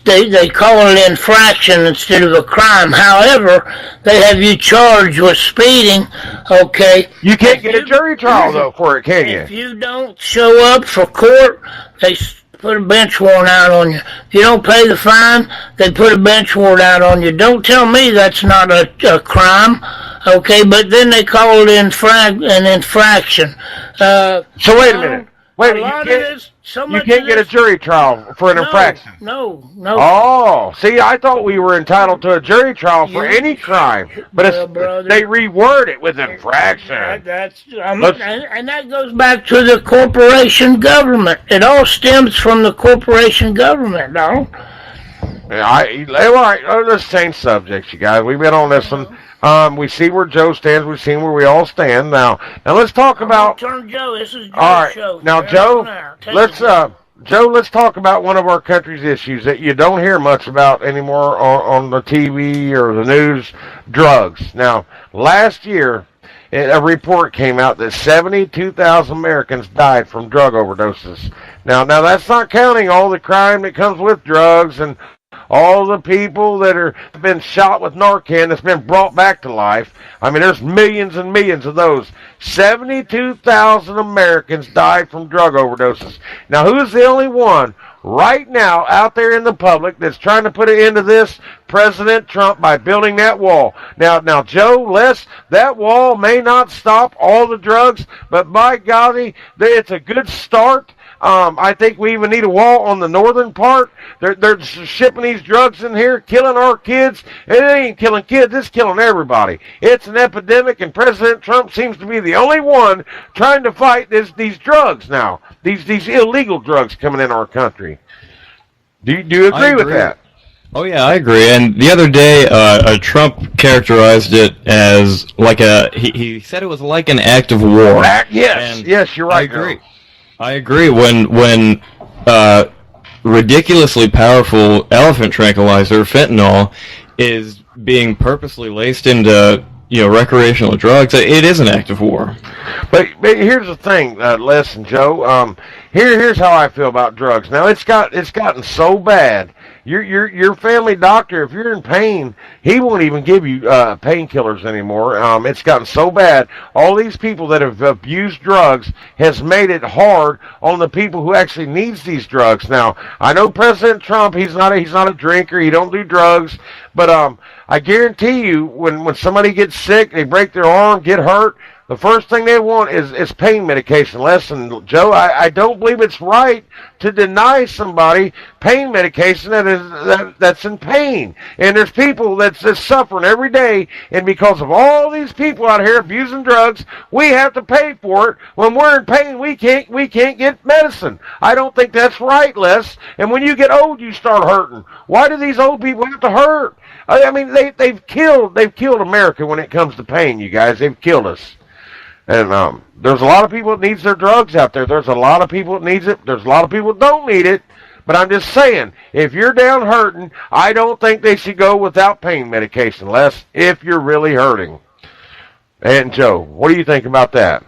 They call it an infraction instead of a crime. However, they have you charged with speeding, okay? You can't get a jury trial, though, for it, can you? If you don't show up for court, they put a bench warrant out on you. If you don't pay the fine, they put a bench warrant out on you. Don't tell me that's not a crime, okay? But then they call it an infraction. So wait a minute. Wait a minute. You can't get a jury trial for an infraction. No. Oh, see, I thought we were entitled to a jury trial for any crime, but they reword it with infraction. And that goes back to the corporation government. It all stems from the corporation government, no? Let's change subjects, you guys. We've been on this one. We see where Joe stands. We've seen where we all stand. Now let's talk about. Turn Joe. This is Joe's all right. show. Now, Joe, let's talk about one of our country's issues that you don't hear much about anymore on the TV or the news: drugs. Now, last year, a report came out that 72,000 Americans died from drug overdoses. Now that's not counting all the crime that comes with drugs and all the people that have been shot with Narcan that's been brought back to life. I mean, there's millions and millions of those. 72,000 Americans died from drug overdoses. Now, who's the only one right now out there in the public that's trying to put an end to this? President Trump, by building that wall. Now, Joe, Les, that wall may not stop all the drugs, but by golly, it's a good start. I think we even need a wall on the northern part. They're shipping these drugs in here, killing our kids. It ain't killing kids, it's killing everybody. It's an epidemic, and President Trump seems to be the only one trying to fight these drugs now. These illegal drugs coming in our country. Do you agree with that? Oh, yeah, I agree. And the other day, Trump characterized it as like he said it was like an act of war. Yes, you're right. I agree. When ridiculously powerful elephant tranquilizer, fentanyl, is being purposely laced into recreational drugs, it is an act of war. But here's the thing, Les and Joe. Here's how I feel about drugs. Now it's gotten so bad. Your family doctor, if you're in pain, he won't even give you painkillers anymore. It's gotten so bad. All these people that have abused drugs has made it hard on the people who actually needs these drugs. Now, I know President Trump, he's not a drinker, he don't do drugs, but I guarantee you, when somebody gets sick, they break their arm, get hurt, the first thing they want is pain medication. Listen, Joe, I don't believe it's right to deny somebody pain medication that's in pain. And there's people that's suffering every day, and because of all these people out here abusing drugs, we have to pay for it. When we're in pain, we can't get medicine. I don't think that's right, Les. And when you get old, you start hurting. Why do these old people have to hurt? I mean, they've killed America when it comes to pain, you guys. They've killed us. And there's a lot of people that needs their drugs out there. There's a lot of people that needs it. There's a lot of people that don't need it. But I'm just saying, if you're down hurting, I don't think they should go without pain medication, Les, if you're really hurting. And Joe, what do you think about that?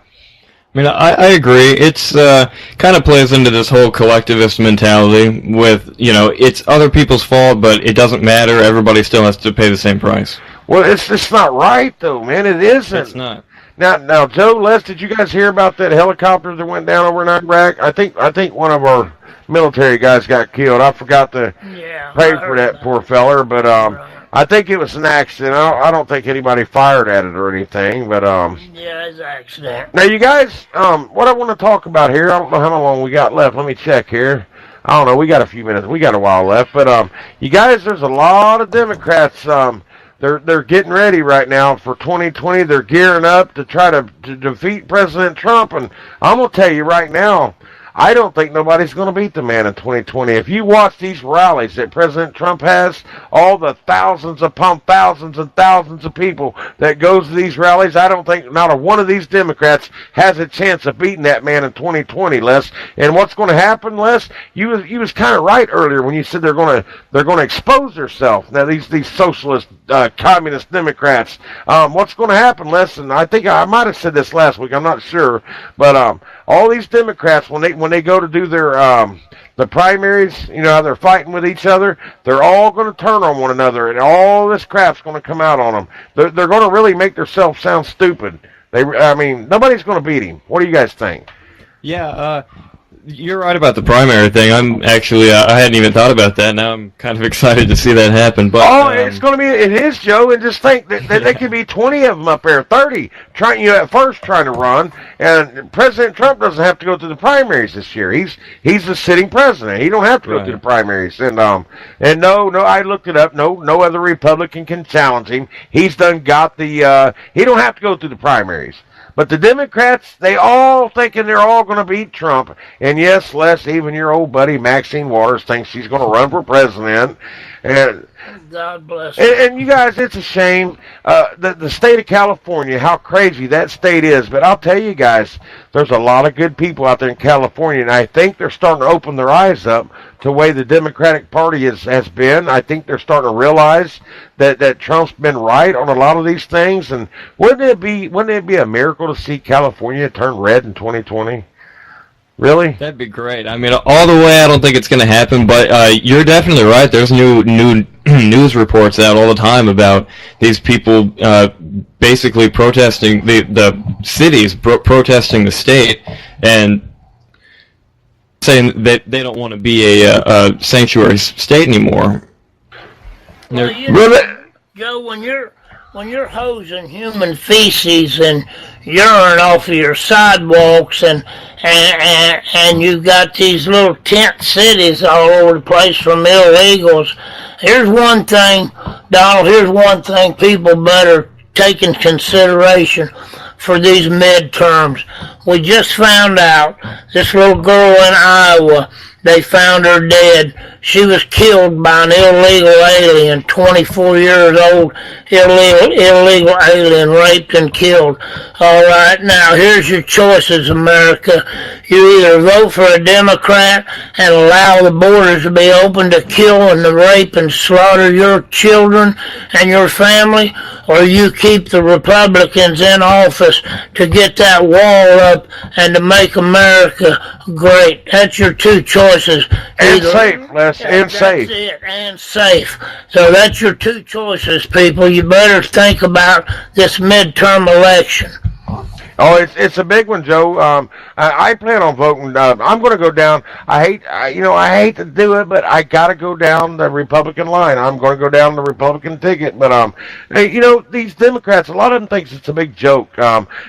I mean, I agree. It's kind of plays into this whole collectivist mentality with, it's other people's fault, but it doesn't matter. Everybody still has to pay the same price. Well, it's not right, though, man. It isn't. It's not. Now, Joe, Les, did you guys hear about that helicopter that went down over in Iraq? I think one of our military guys got killed. I forgot to pray for that poor feller, but I think it was an accident. I don't think anybody fired at it or anything, but yeah, it's an accident. Now, you guys, what I want to talk about here, I don't know how long we got left. Let me check here. I don't know. We got a few minutes. We got a while left, but you guys, there's a lot of Democrats. They're getting ready right now for 2020. They're gearing up to try to defeat President Trump, and I'm gonna tell you right now, I don't think nobody's going to beat the man in 2020. If you watch these rallies that President Trump has, all the thousands upon thousands and thousands of people that goes to these rallies, I don't think not a one of these Democrats has a chance of beating that man in 2020, Les. And what's going to happen, Les? You was kind of right earlier when you said they're going to expose themselves. Now these socialist, communist Democrats. What's going to happen, Les? And I think I might have said this last week. I'm not sure, but all these Democrats when they go to do their the primaries, you know, how they're fighting with each other, they're all going to turn on one another, and all this crap's going to come out on them. They're going to really make themselves sound stupid. I mean, nobody's going to beat him. What do you guys think? Yeah, you're right about the primary thing. I'm actually, I hadn't even thought about that. Now I'm kind of excited to see that happen. But it's going to be, it is, Joe, and just think that there could be 20 of them up there, 30, at first trying to run, and President Trump doesn't have to go through the primaries this year. He's the sitting president. He don't have to go through the primaries. And no, I looked it up. No other Republican can challenge him. He's got the, he don't have to go through the primaries. But the Democrats, they all thinking they're all going to beat Trump. And yes, Les, even your old buddy Maxine Waters thinks she's going to run for president. And God bless her. And you guys, it's a shame. The state of California, how crazy that state is. But I'll tell you guys, there's a lot of good people out there in California, and I think they're starting to open their eyes up to the way the Democratic Party has been. I think they're starting to realize that Trump's been right on a lot of these things. And wouldn't it be a miracle to see California turn red in 2020? Really? That'd be great. I mean, all the way, I don't think it's going to happen, but you're definitely right. There's new news reports out all the time about these people basically protesting the cities, protesting the state, and saying that they don't want to be a sanctuary state anymore. Well, you know, Joe, when you're hosing human feces and urine off of your sidewalks and you've got these little tent cities all over the place from illegals, here's one thing, Donald, here's one thing people better take in consideration for these midterms. We just found out this little girl in Iowa, they found her dead. She was killed by an illegal alien, 24 years old, illegal alien, raped and killed. All right, now here's your choices, America. You either vote for a Democrat and allow the borders to be open to kill and to rape and slaughter your children and your family, or you keep the Republicans in office to get that wall up and to make America great. That's your two choices. And safe, Les, and safe. That's it, and safe. So that's your two choices, people. You better think about this midterm election. Oh, it's a big one, Joe. I plan on voting. I'm going to go down. I hate to do it, but I got to go down the Republican line. I'm going to go down the Republican ticket. But these Democrats, a lot of them thinks it's a big joke.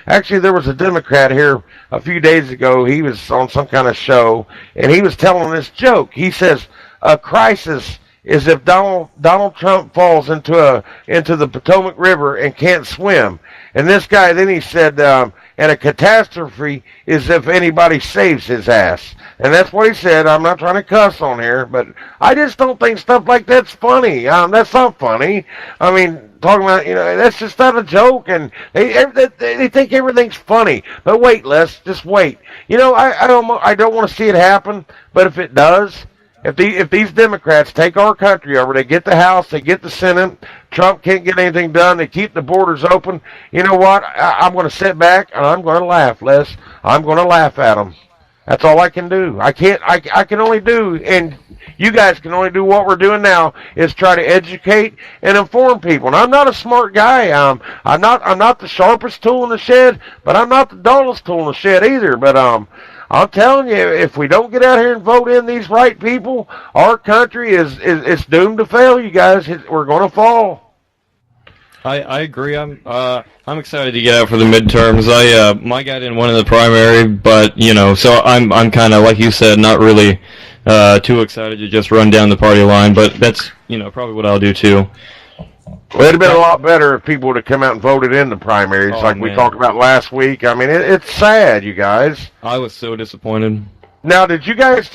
Actually, there was a Democrat here a few days ago. He was on some kind of show, and he was telling this joke. He says, "A crisis is if Donald Trump falls into the Potomac River and can't swim." And this guy, then he said, and a catastrophe is if anybody saves his ass. And that's what he said. I'm not trying to cuss on here, but I just don't think stuff like that's funny. That's not funny. I mean, talking about, that's just not a joke, and they think everything's funny. But wait, Les, just wait. I don't want to see it happen, but if it does, if these Democrats take our country over, they get the House, they get the Senate, Trump can't get anything done, they keep the borders open, you know what? I'm going to sit back and I'm going to laugh, Les. I'm going to laugh at them. That's all I can do. I can only do, and you guys can only do what we're doing now, is try to educate and inform people. And I'm not a smart guy. I'm not the sharpest tool in the shed, but I'm not the dullest tool in the shed either. But I'm telling you, if we don't get out here and vote in these right people, our country is doomed to fail. You guys, we're going to fall. I agree. I'm excited to get out for the midterms. My guy didn't win in the primary, but so I'm kind of, like you said, not really too excited to just run down the party line. But that's probably what I'll do too. Well, it'd have been a lot better if people would have come out and voted in the primaries, we talked about last week. I mean, it's sad, you guys. I was so disappointed. Now, did you guys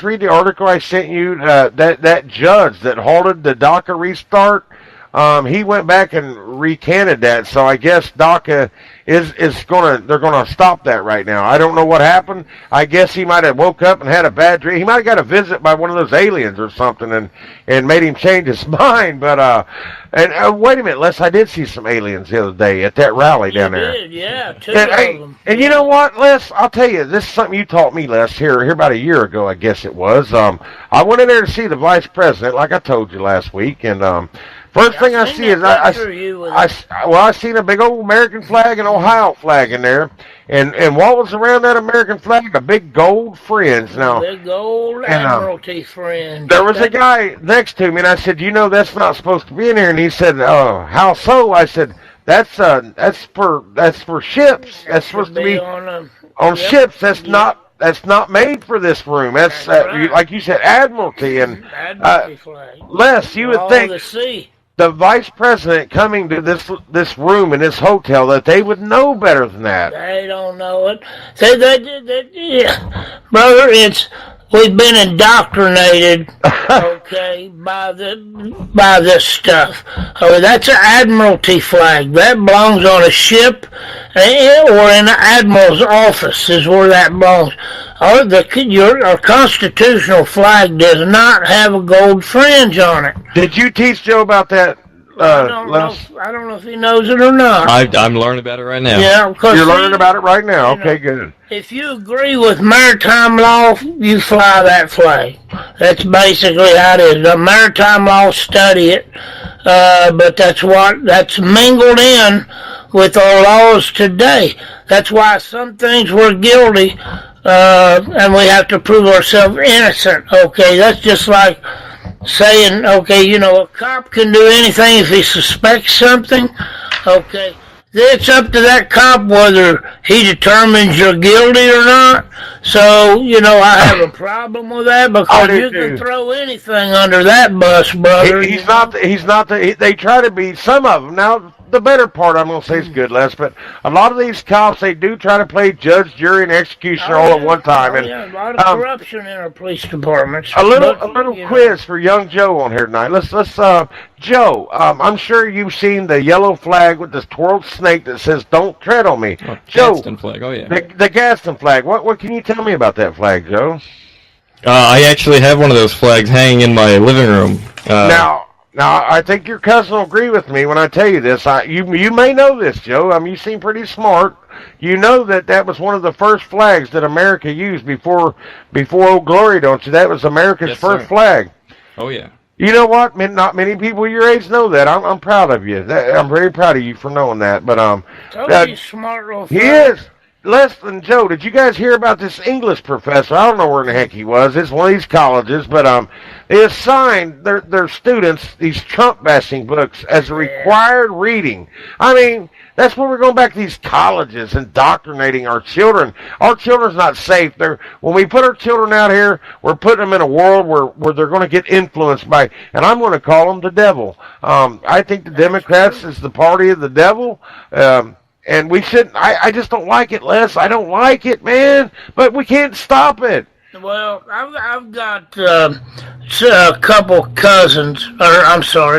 read the article I sent you? That judge that halted the DACA restart. He went back and recanted that, so I guess DACA they're gonna stop that right now. I don't know what happened. I guess he might have woke up and had a bad dream. He might have got a visit by one of those aliens or something and made him change his mind. But wait a minute, Les, I did see some aliens the other day at that rally down there. You did, yeah, two of them. And you know what, Les? I'll tell you, this is something you taught me, Les, here about a year ago, I guess it was. I went in there to see the vice president, like I told you last week, and first thing I see is I seen a big old American flag and Ohio flag in there, and what was around that American flag? A big gold fringe. Now, big gold Admiralty fringe. There was a guy next to me, and I said, that's not supposed to be in here. And he said, "Oh, how so?" I said, "That's for ships. That's supposed to be on ships. That's not." That's not made for this room. That's right. Like you said, Admiralty and flag. Les, you would think the vice president coming to this room in this hotel that they would know better than that. They don't know it. Brother, we've been indoctrinated, okay, by this stuff. Oh, that's an Admiralty flag. That belongs on a ship or in an admiral's office is where that belongs. Our constitutional flag does not have a gold fringe on it. Did you teach Joe about that? I don't know if he knows it or not. I'm learning about it right now. Yeah, you're learning about it right now. Okay, good. If you agree with maritime law, you fly that flag. That's basically how it is. The maritime law, study it, but that's mingled in with our laws today. That's why some things we're guilty, and we have to prove ourselves innocent. Okay, that's just like saying, okay, a cop can do anything if he suspects something. Okay, it's up to that cop whether he determines you're guilty or not. So, I have a problem with that because you can throw anything under that bus, brother. He's not they try to be, some of them. Now, the better part I'm going to say is good, Les, but a lot of these cops, they do try to play judge, jury, and executioner all at one time. A lot of corruption in our police departments. A little quiz for young Joe on here tonight. Let's Joe, I'm sure you've seen the yellow flag with this twirled snake that says "Don't tread on me." Joe, Gadsden flag. Oh yeah. The Gadsden flag. What can you tell me about that flag, Joe? I actually have one of those flags hanging in my living room. Now, I think your cousin will agree with me when I tell you this. You may know this, Joe. I mean, you seem pretty smart. You know that was one of the first flags that America used before Old Glory, don't you? That was America's first flag. Oh, yeah. You know what? Not many people your age know that. I'm proud of you. I'm very proud of you for knowing that. But he's smart little he is. Les and Joe, did you guys hear about this English professor? I don't know where in the heck he was. It's one of these colleges, but they assigned their students these Trump bashing books as a required reading. I mean, that's where we're going back to these colleges, indoctrinating our children. Our children's not safe. When we put our children out here, we're putting them in a world where they're going to get influenced by, and I'm going to call them the devil. I think the Democrats is the party of the devil. And we shouldn't. I just don't like it, Les. I don't like it, man. But we can't stop it. Well, I've got a couple cousins,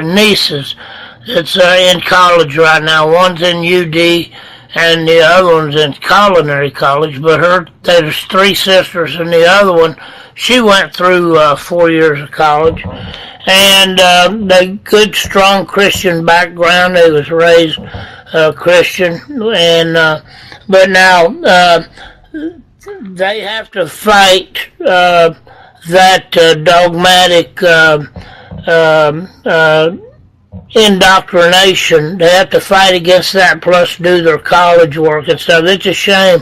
nieces. That's in college right now. One's in UD, and the other one's in culinary college. But there's three sisters, and the other one, she went through 4 years of college, and they good, strong Christian background. They was raised Christian, and but now they have to fight that dogmatic indoctrination. They have to fight against that, plus do their college work and stuff. It's a shame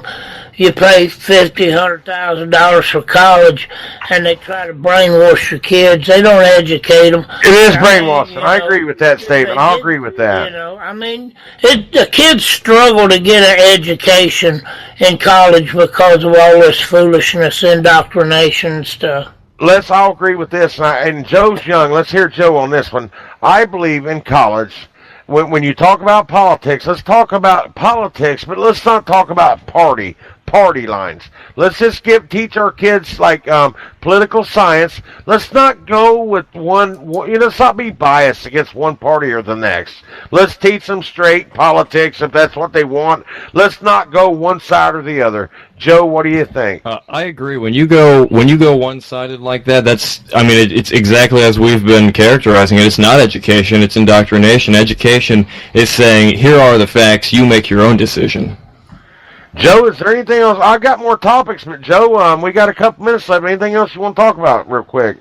you pay $100,000 for college, and they try to brainwash your kids. They don't educate them. It is brainwashing. I agree with that statement. I'll agree with that. The kids struggle to get an education in college because of all this foolishness, indoctrination and stuff. Let's all agree with this. And Joe's young. Let's hear Joe on this one. I believe in college, when you talk about politics, let's talk about politics, but let's not talk about party lines. Let's just teach our kids political science. Let's not go with let's not be biased against one party or the next. Let's teach them straight politics if that's what they want. Let's not go one side or the other. Joe, what do you think? I agree. When you go one-sided like that, it's exactly as we've been characterizing it. It's not education, it's indoctrination. Education is saying, here are the facts, you make your own decision. Joe, is there anything else? I've got more topics, but Joe, we got a couple minutes left. Anything else you want to talk about real quick?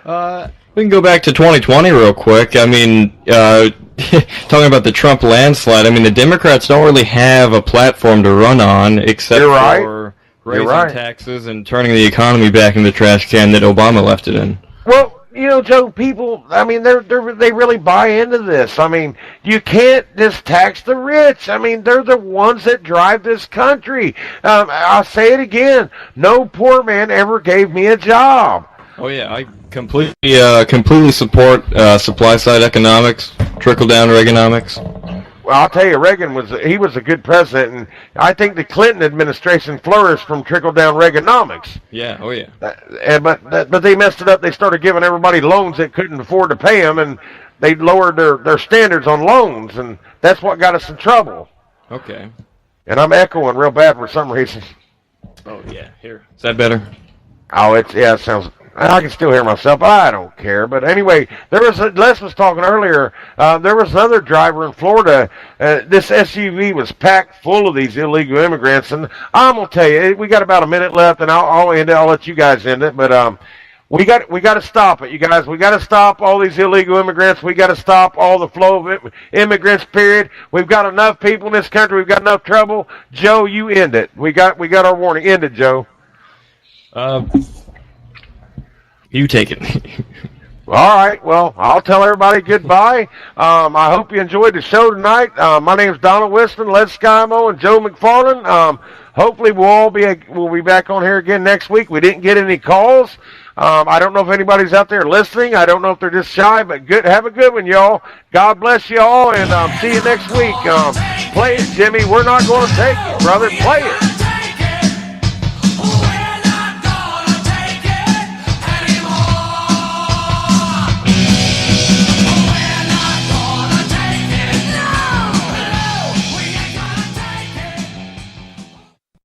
We can go back to 2020 real quick. Talking about the Trump landslide, the Democrats don't really have a platform to run on except for raising taxes and turning the economy back in the trash can that Obama left it in. Well, Joe, people, they really buy into this. You can't just tax the rich. They're the ones that drive this country. I'll say it again. No poor man ever gave me a job. Oh yeah, I completely support supply-side economics, trickle-down economics. Well, I'll tell you, Reagan was a good president, and I think the Clinton administration flourished from trickle-down Reaganomics. Yeah, oh yeah. But they messed it up. They started giving everybody loans that couldn't afford to pay them, and they lowered their standards on loans, and that's what got us in trouble. Okay. And I'm echoing real bad for some reason. Oh yeah, here. Is that better? Oh, it sounds. I can still hear myself. I don't care. But anyway, Les was talking earlier. There was another driver in Florida. This SUV was packed full of these illegal immigrants. And I'm gonna tell you, we got about a minute left, and I'll end it. I'll let you guys end it. But we got to stop it, you guys. We got to stop all these illegal immigrants. We got to stop all the flow of immigrants. Period. We've got enough people in this country. We've got enough trouble. Joe, you end it. We got our warning. End it, Joe. You take it. All right. Well, I'll tell everybody goodbye. I hope you enjoyed the show tonight. My name's Donald Whisman, Les Skymo, and Joe McFarland. Hopefully we'll be back on here again next week. We didn't get any calls. I don't know if anybody's out there listening. I don't know if they're just shy, but have a good one, y'all. God bless you all, and see you next week. Play it, Jimmy. We're not going to take it, brother. Play it.